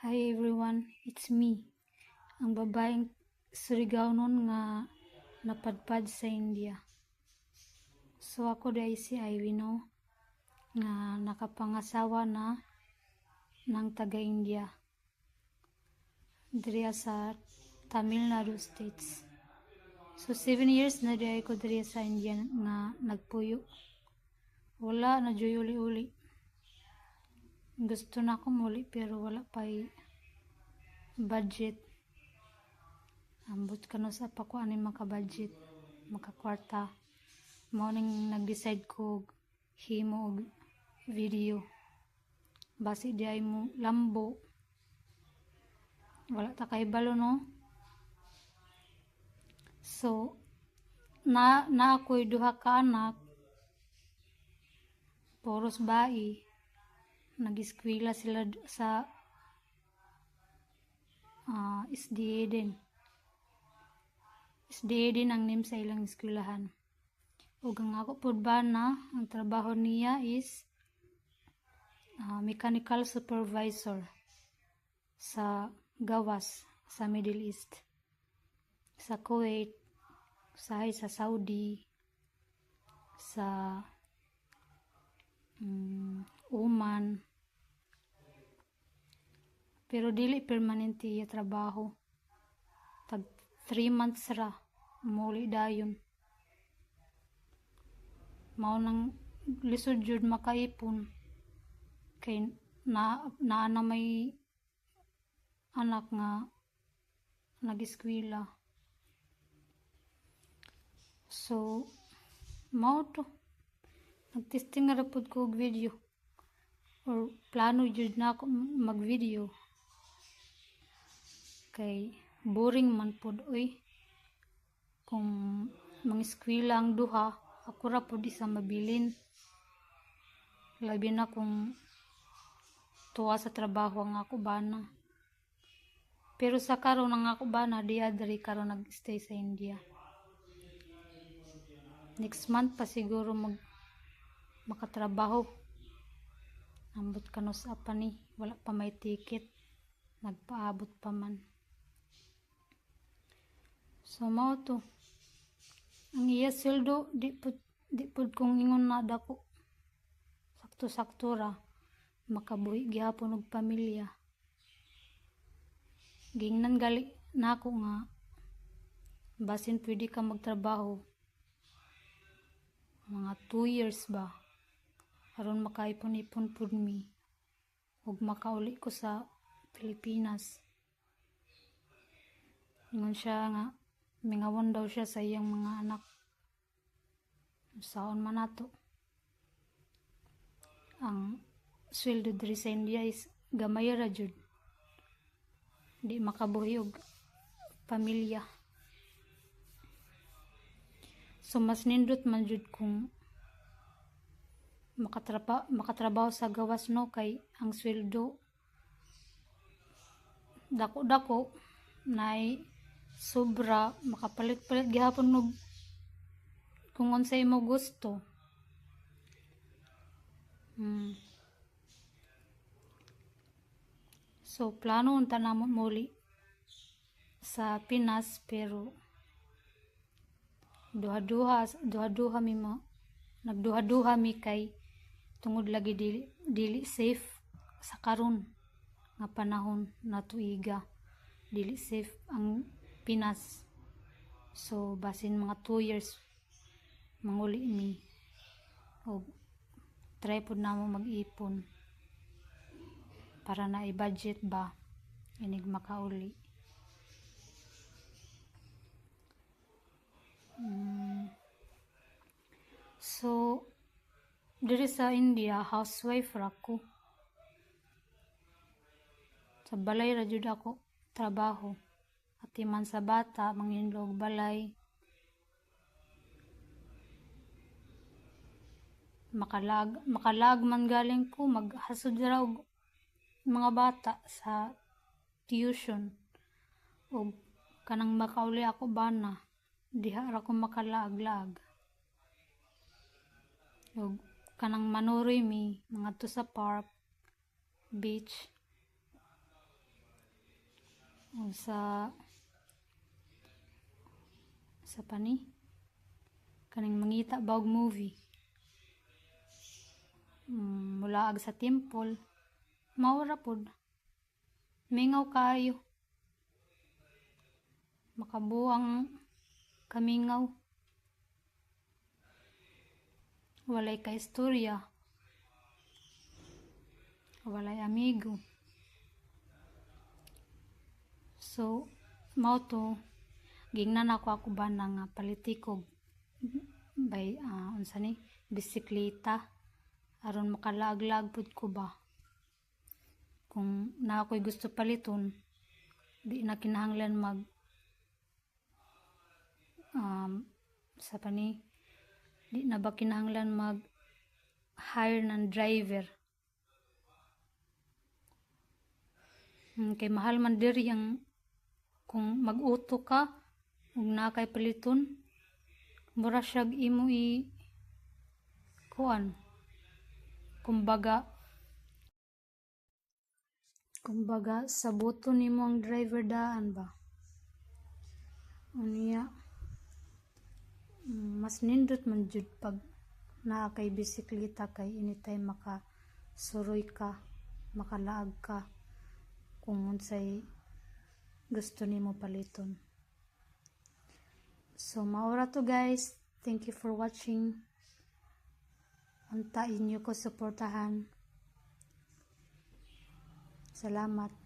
Hi everyone, it's me. Ang babaeng Surigao nun nga napadpad sa India. So ako dahil si Ivy no, nga nakapangasawa na ng taga-India. Diriya sa Tamil Nadu States. So 7 years na dahil ko diriya sa India nga nagpuyo. Wala na joy uli-uli. Gusto na ako muli pero wala pa budget. Ambot kano sa pa ko ani maka-budget, maka-kwarta. Mao ning nag-decide ko himo og video. Basi di ay mo lambo. Wala ta kay balo no. So na ako'y duha ka anak. Poros bae. Nag-eskwela sila sa SDA din. SDA din ang name sa ilang eskwelahan. Ug ang ako pud bana, ang trabaho niya is mechanical supervisor sa gawas sa Middle East. Sa Kuwait, sa Saudi, sa Oman. Pero dili permanente iya trabaho. Tag 3 months ra muli dayon. Mao nang lisod jud makaipon kay na may anak nga nag-eskwela. So mao to. Nag-testing nga rapod ko og video. Or plano jud na ako mag-video. Kay boring man pod oy. Kung mangiskwela ang duha, ako ra pod isa mabilin. Labi na kung tuwa sa trabaho ang ako bana. Pero sa karon ang ako bana diri karon nag-stay sa India. Next month pa siguro makatrabaho. Ambot kanos apa ni, wala pa may ticket. Nagpaabot pa man. So mao to. Ang iya sweldo di pud kong ingon na dako. Sakto-sakto ra makabuhi gihapon og pamilya. Gingnan gali nako nga basin pwede ka magtrabaho mga 2 years ba aron makaipon-ipon pud mi ug makauli ko sa Pilipinas. Ingon siya nga mingawon daw siya sa iyang mga anak. Saon man nato. Ang sweldo diri sa India is gamay ra jud. Di makabuhi og pamilya. So mas nindot man jud kung makatrabaho sa gawas no kay ang sweldo dako-dako nay sobra makapalit-palit gihapon og kung unsay mo gusto. So plano unta namo muli sa Pinas pero duha mi mo nagduha mi kay tungod lagi dili safe sa karon nga panahon na tuiga. Dili safe ang Pinas. So basin mga 2 years manguli mi og try pud namo mag-ipon para na i-budget ba inig makauli. So diri sa India housewife ra ko. Sa balay ra jud ako trabaho. Ati man sa bata manginlog balay. Makalag man galing ko maghasod ra og mga bata sa tuition. Og kanang makauli ako bana diha ra ko makalaag-laag. Og kanang manuroy mi mga to sa park, beach. o sa pani kaning mangita ba og movie mulaag sa temple maura pod mingaw kayo makabuang kamingaw walay ka istorya walay amigo so mao to gingnan ako ba nga politikog by unsa ni bisikleta aron makalaag-laag pud ko ba kung na ako'y gusto paliton di na kinahanglan mag sa pani di na ba kinahanglan mag hire ng driver kay mahal man diri ang kung mag-auto ka ug na kay paliton mura siyag imo kuan kumbaga sabuton nimo ang driver daan ba unya mas nindot man jud pag naa kay bisikleta kay anytime makasuroy ka makalaag ka kung unsay gusto nimo paliton. So maura to guys, thank you for watching. Antayin niyo ko suportahan. Salamat.